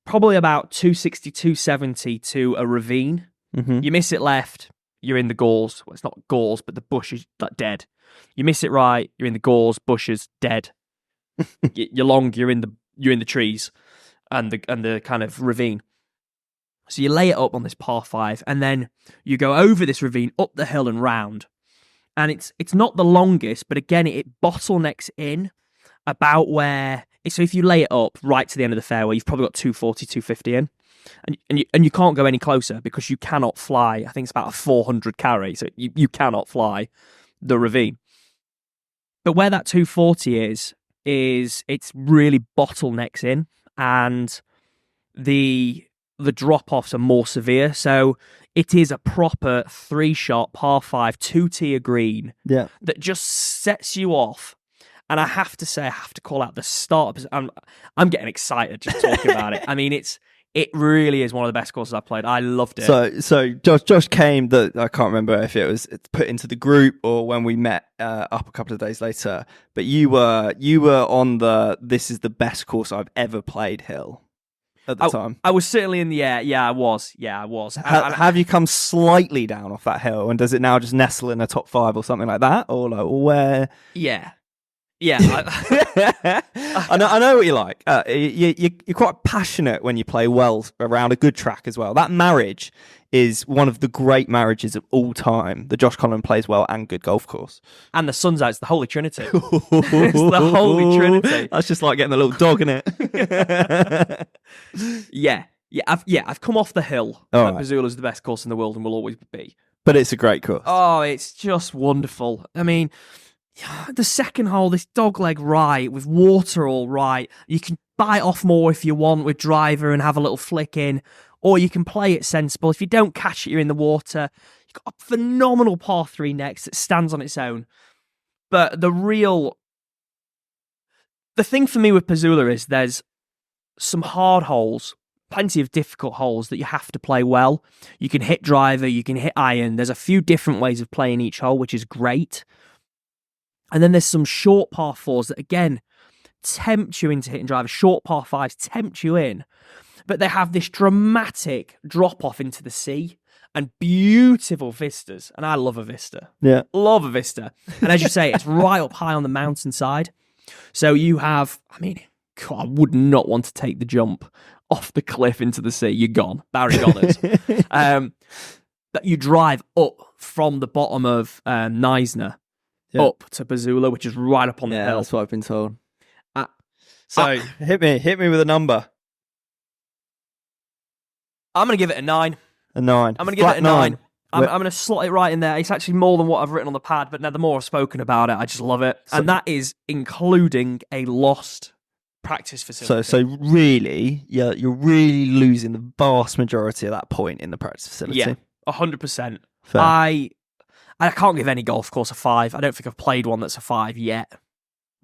probably about 260, 270 to a ravine. Mm-hmm. You miss it left, you're in the gorse. Well, it's not gorse, but the bush is dead. You miss it right, you're in the gorse, bushes, dead. You're long, you're in the trees and the kind of ravine. So you lay it up on this par 5, and then you go over this ravine, up the hill and round. And it's not the longest, but again, it bottlenecks in about where. So if you lay it up right to the end of the fairway, you've probably got 240, 250 in. And you can't go any closer because you cannot fly. I think it's about a 400 carry, so you cannot fly the ravine. But where that 240 is it's really bottlenecks in, and the drop-offs are more severe. So it is a proper 3-shot par 5, 2-tier green that just sets you off. And I have to say, I have to call out the start. I'm getting excited just talking about it. I mean, it really is one of the best courses I've played. I loved it. So Josh came. I can't remember if it was put into the group or when we met up a couple of days later. But you were on this is the best course I've ever played hill at the time. I was certainly in the air. Yeah, I was. Have you come slightly down off that hill, and does it now just nestle in a top 5 or something like that, or like where? Yeah. I know what you like. You're quite passionate when you play well around a good track as well. That marriage is one of the great marriages of all time. The Josh Conlon plays well and good golf course. And the sun's out. It's the Holy Trinity. It's the Holy Trinity. That's just like getting a little dog in it. Yeah. I've come off the hill. Pezula is the best course in the world and will always be. But it's a great course. Oh, it's just wonderful. I mean, the second hole, this dogleg right with water all right. You can bite off more if you want with driver and have a little flick in, or you can play it sensible. If you don't catch it, you're in the water. You've got a phenomenal par 3 next that stands on its own. But the thing for me with Pezula is there's some hard holes, plenty of difficult holes that you have to play well. You can hit driver, you can hit iron. There's a few different ways of playing each hole, which is great. And then there's some short par fours that, again, tempt you into hitting driver. Short par fives tempt you in. But they have this dramatic drop-off into the sea and beautiful vistas. And I love a vista. Yeah. Love a vista. And as you say, it's right up high on the mountainside. So you have, I mean, God, I would not want to take the jump off the cliff into the sea. You're gone. Barry Goners. That you drive up from the bottom of Neisner up to Pezula, which is right up on the hill. Yeah, that's what I've been told. So hit me with a number. I'm going to give it a 9. A 9. I'm going to give it a 9. I'm going to slot it right in there. It's actually more than what I've written on the pad, but now the more I've spoken about it, I just love it. And that is including a lost practice facility. So really, you're really losing the vast majority of that point in the practice facility. Yeah, 100%. I can't give any golf course a 5. I don't think I've played one that's a 5 yet.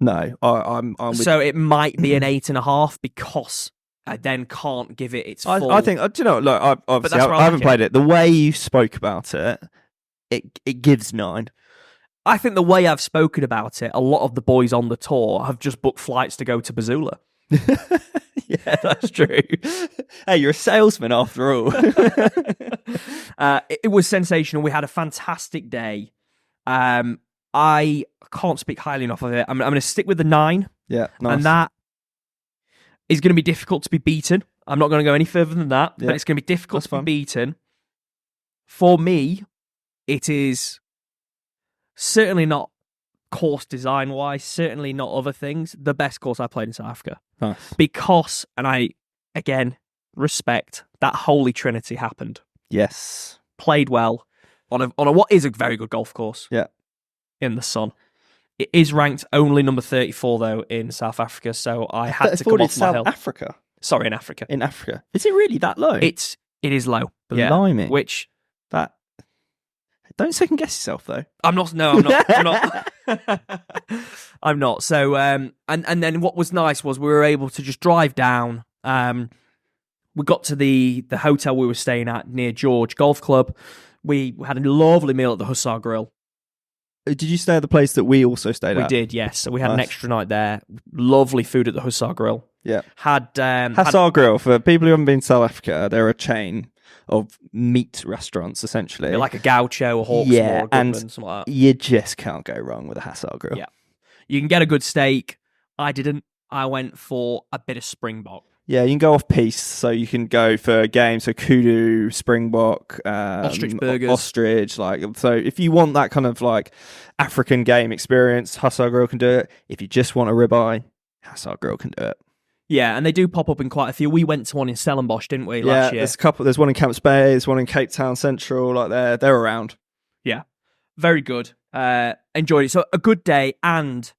No, I'm with... So it might be an 8.5 because I then can't give it its full... I think, do you know, look, I haven't played it. The way you spoke about it, it gives 9. I think the way I've spoken about it, a lot of the boys on the tour have just booked flights to go to Pezula. Yeah, that's true. Hey, you're a salesman after all. It was sensational. We had a fantastic day. I can't speak highly enough of it. I'm going to stick with the 9. Yeah, nice. And that is going to be difficult to be beaten. I'm not going to go any further than that, but it's going to be difficult to be beaten. For me, it is certainly not course design-wise, certainly not other things, the best course I played in South Africa. Nice. Because, and I, again, respect, that Holy Trinity happened. Yes. Played well on a what is a very good golf course. Yeah. In the sun. It is ranked only number 34, though, in South Africa, so I had to come off my hill. South Africa? Sorry, in Africa. In Africa. Is it really that low? It is low. Blimey. Yeah, which... That... Don't second guess yourself, though. I'm not. No, I'm not. I'm not. I'm not. So, and then what was nice was we were able to just drive down. We got to the hotel we were staying at near George Golf Club. We had a lovely meal at the Hussar Grill. Did you stay at the place that we also stayed at? We did, yes. So we had an extra night there. Lovely food at the Hussar Grill. Yeah. Hussar Grill, for people who haven't been to South Africa, they're a chain of meat restaurants, essentially. They're like a Gaucho, a Hawksmoor, a Goodman, something like that. You just can't go wrong with a Hussar Grill. Yeah. You can get a good steak. I didn't. I went for a bit of Springbok. Yeah, you can go off piste, so you can go for games, so kudu, Springbok, ostrich burgers, ostrich. So if you want that kind of like African game experience, Hussar Grill can do it. If you just want a ribeye, Hussar Grill can do it. Yeah, and they do pop up in quite a few. We went to one in Stellenbosch, didn't we, last year? There's a couple. There's one in Camps Bay. There's one in Cape Town Central. Like they're around. Yeah, very good. Enjoyed it. So a good day and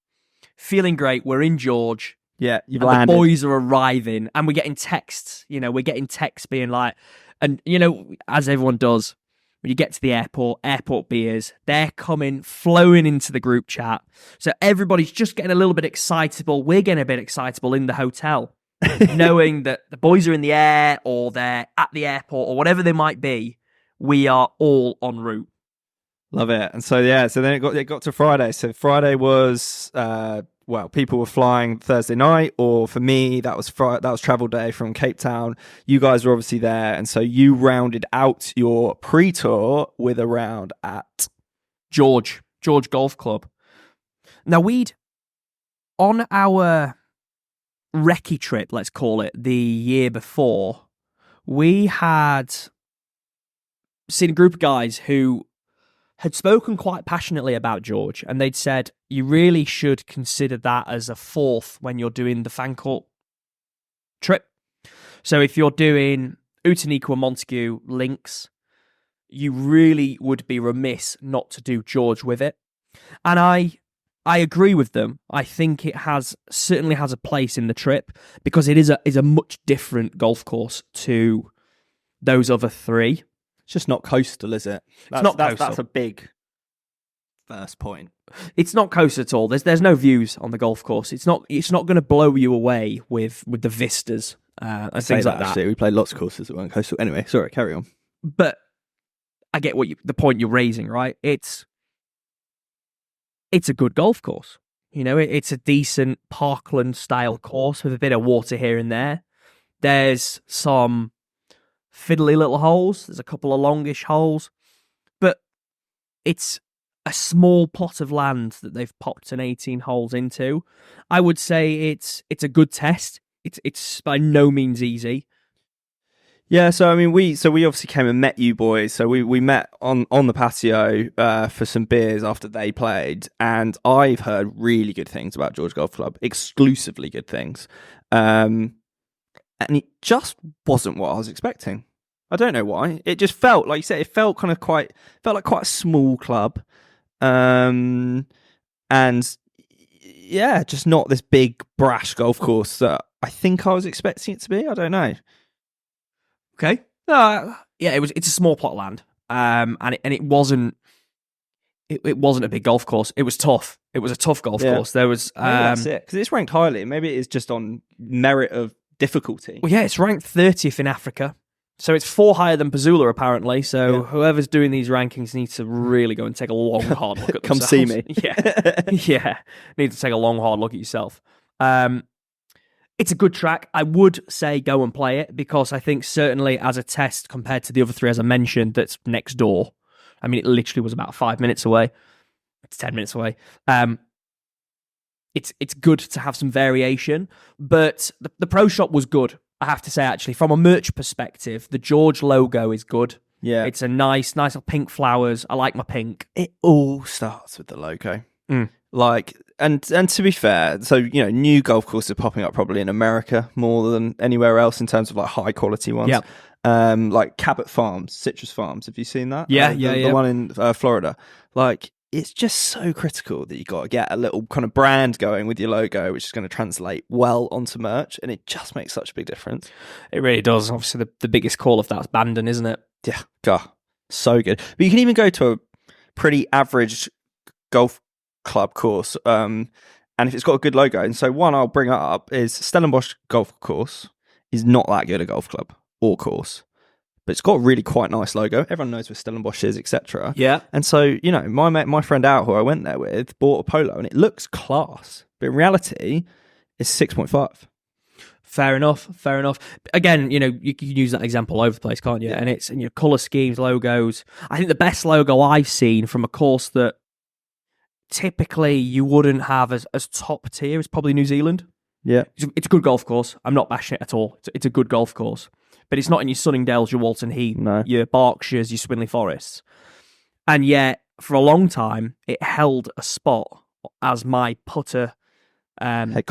feeling great. We're in George. Yeah, you've and landed. The boys are arriving, and we're getting texts. We're getting texts being like, and as everyone does, when you get to the airport beers, they're flowing into the group chat. So everybody's just getting a little bit excitable. We're getting a bit excitable in the hotel, knowing that the boys are in the air or they're at the airport or whatever they might be. We are all en route. Love it. And so then it got to Friday. So Friday was people were flying Thursday night, or for me that was travel day from Cape Town. You guys were obviously there, and so you rounded out your pre-tour with a round at George Golf Club. Now we'd on our recce trip, let's call it, the year before, we had seen a group of guys who had spoken quite passionately about George, and they'd said, you really should consider that as a 4th when you're doing the Fancourt trip. So if you're doing Outeniqua, Montague, Links, you really would be remiss not to do George with it. And I agree with them. I think it certainly has a place in the trip because it is a much different golf course to those other 3. It's just not coastal, is it? It's not coastal. That's a big first point. It's not coastal at all. There's no views on the golf course. It's not going to blow you away with the vistas and things like that. Actually, we played lots of courses that weren't coastal. Anyway, sorry, carry on. But I get the point you're raising, right? It's a good golf course. You know, it's a decent parkland style course with a bit of water here and there. There's some fiddly little holes. There's a couple of longish holes, but it's a small plot of land that they've popped an 18 holes into. I would say it's a good test. It's by no means easy. Yeah, so I mean, we obviously came and met you boys. So we met on the patio for some beers after they played, and I've heard really good things about George Golf Club, exclusively good things, and it just wasn't what I was expecting. I don't know why. It just felt like you said. It felt like quite a small club, and yeah, just not this big brash golf course that I think I was expecting it to be. I don't know. Okay. Yeah, it's a small plot of land. And it wasn't a big golf course. It was tough. It was a tough golf course. There was maybe that's it, because it's ranked highly. Maybe it is just on merit of difficulty. Well, yeah, it's ranked 30th in Africa. So it's 4 higher than Pezula, apparently. So whoever's doing these rankings needs to really go and take a long, hard look at themselves. Come see me. Yeah. Need to take a long, hard look at yourself. It's a good track. I would say go and play it, because I think certainly as a test compared to the other 3, as I mentioned, that's next door. I mean, it literally was about 5 minutes away. It's 10 minutes away. It's good to have some variation, but the pro shop was good. I have to say, actually, from a merch perspective, the George logo is good. Yeah, it's a nice little pink flowers. I like my pink. It all starts with the logo. Like, and to be fair, so, you know, new golf courses are popping up probably in America more than anywhere else in terms of like high quality ones. Yeah. Like Cabot Farms, Citrus Farms. Have you seen that? The one in Florida. Like, it's just so critical that you got to get a little kind of brand going with your logo, which is going to translate well onto merch, and it just makes such a big difference. It really does. Obviously, the biggest call of that's Bandon, isn't it? Yeah, God, so good. But you can even go to a pretty average golf club course, and if it's got a good logo, and so one I'll bring up is Stellenbosch Golf Course is not that good a golf club or course, but it's got a really quite nice logo. Everyone knows where Stellenbosch is, etc. Yeah. And so, you know, my friend out who I went there with bought a polo, and it looks class, but in reality, it's 6.5. Fair enough. Again, you know, you can use that example all over the place, can't you? Yeah. And it's in your colour schemes, logos. I think the best logo I've seen from a course that typically you wouldn't have as top tier is probably New Zealand. Yeah. It's a good golf course. I'm not bashing it at all. It's a good golf course. But it's not in your Sunningdales, your Walton Heath, your Berkshires, your Swinley Forests. And yet, for a long time, it held a spot as my putter head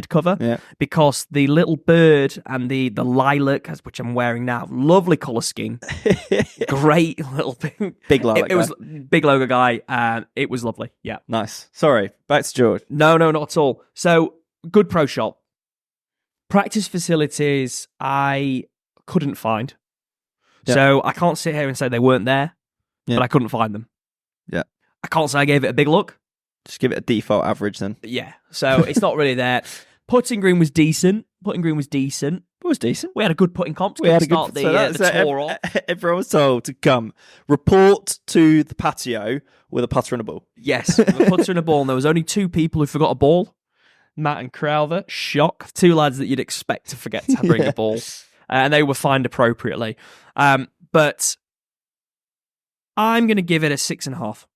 cover, because the little bird and the lilac, which I'm wearing now, lovely colour scheme, great little big lilac. It was big logo guy. It was lovely. Yeah, nice. Sorry, back to George. No, not at all. So good pro shop, practice facilities. I couldn't find, so I can't sit here and say they weren't there, but I couldn't find them. Yeah, I can't say I gave it a big look. Just give it a default average then. Yeah, so it's not really there. Putting green was decent. It was decent. We had a good putting comp. We had a good the tour off. Everyone was told to come report to the patio with a putter and a ball. Yes, with a putter and a ball. And there was only 2 people who forgot a ball. Matt and Crowther. Shock. 2 lads that you'd expect to forget to bring a ball. And they were fined appropriately. But I'm going to give it a 6.5.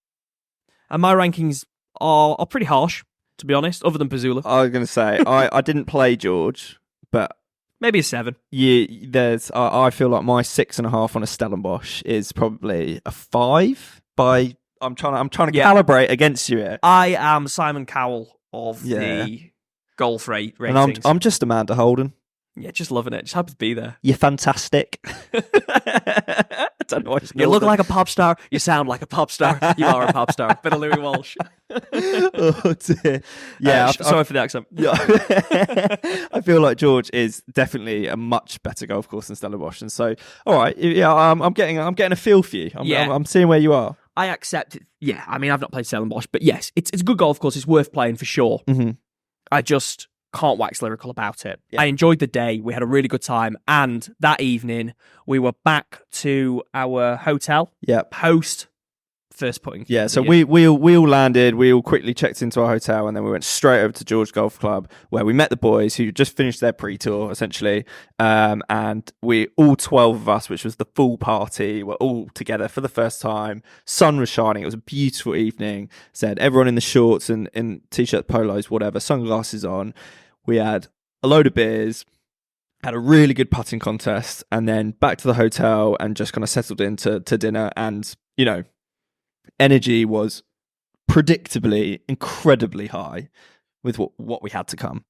And my rankings are pretty harsh, to be honest, other than Pezula. I was going to say, I didn't play George, but maybe a 7. Yeah, I feel like my 6.5 on a Stellenbosch is probably a 5. I'm trying to calibrate against you here. I am Simon Cowell of the golf ratings. And I'm just Amanda Holden. Yeah, just loving it. Just happy to be there. You're fantastic. I don't know you look like a pop star. You sound like a pop star. You are a pop star. Bit of Louis Walsh. Oh dear. Yeah, sorry for the accent. Yeah. I feel like George is definitely a much better golf course than Stellenbosch, and so all right. Yeah, I'm getting a feel for you. I'm seeing where you are. I accept it. Yeah, I mean, I've not played Stellenbosch, but yes, it's a good golf course. It's worth playing for sure. Mm-hmm. Can't wax lyrical about it. Yeah. I enjoyed the day. We had a really good time. And that evening, we were back to our hotel. Yeah. Post first putting. Yeah, so we all landed, we all quickly checked into our hotel, and then we went straight over to George Golf Club, where we met the boys who just finished their pre-tour, essentially, and we, all 12 of us, which was the full party, were all together for the first time. Sun was shining, it was a beautiful evening, said everyone in the shorts and in t-shirt, polos, whatever, sunglasses on. We had a load of beers, had a really good putting contest, and then back to the hotel and just kind of settled into dinner. And, you know, energy was predictably incredibly high with what we had to come.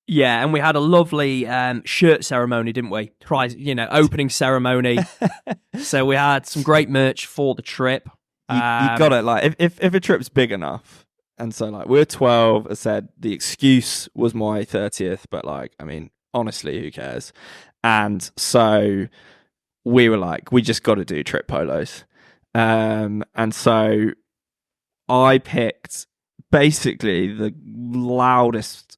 Yeah, and we had a lovely shirt ceremony, didn't we? Opening ceremony. So we had some great merch for the trip. You got it. Like, if a trip's big enough, and so like we're 12, as said, the excuse was my 30th, but like, I mean, honestly, who cares? And so we were like, we just got to do trip polos. And so I picked basically the loudest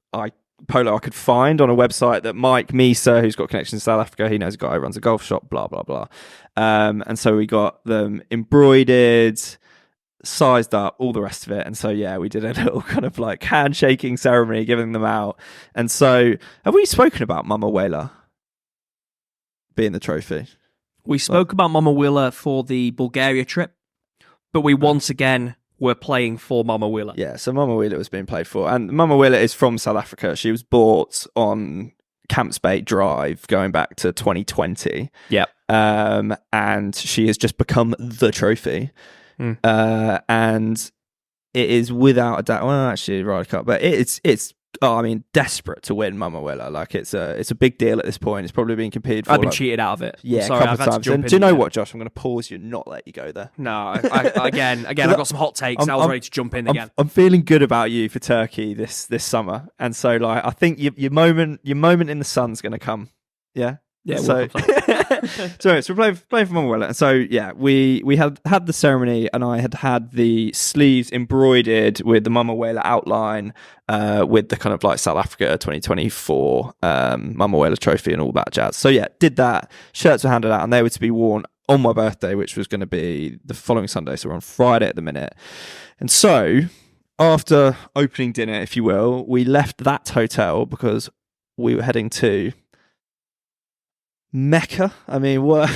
polo I could find on a website that Mike Misa, who's got connections to South Africa, he knows a guy who runs a golf shop, blah, blah, blah. And so we got them embroidered, sized up, all the rest of it. And so, yeah, we did a little kind of like handshaking ceremony, giving them out. And so, have we spoken about Mama Whaler being the trophy? We spoke about Mama Willa for the Bulgaria trip, but we once again were playing for Mama Willa. Yeah, so Mama Willa was being played for. And Mama Willa is from South Africa. She was bought on Campsbait Drive going back to 2020. Yep. And she has just become the trophy. And it is without a doubt, well, actually, Ryder Cup, but it's desperate to win Mama Willa. Like, it's a big deal at this point. It's probably being competed for. I've been cheated out of it. Yeah, sorry, a couple of times. And do you know what, Josh? I'm going to pause you and not let you go there. No, again, I've got some hot takes. I was ready to jump in again. I'm feeling good about you for Turkey this summer, and so like I think your moment in the sun's going to come. Yeah. Yeah, so we're playing for Mama Willa. And so yeah, we had the ceremony, and I had the sleeves embroidered with the Mama Willa outline, with the kind of like South Africa 2024 Mama Willa trophy and all that jazz. So yeah, did that. Shirts were handed out, and they were to be worn on my birthday, which was going to be the following Sunday. So we're on Friday at the minute. And so after opening dinner, if you will, we left that hotel because we were heading to Mecca. I mean, what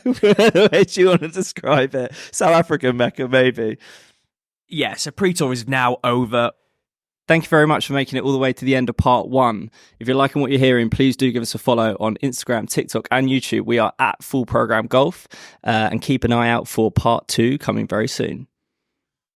way do you want to describe it? South African Mecca, maybe. Yeah, so pre-tour is now over. Thank you very much for making it all the way to the end of part 1. If you're liking what you're hearing, please do give us a follow on Instagram, TikTok and YouTube. We are at Full Program Golf, and keep an eye out for part 2 coming very soon.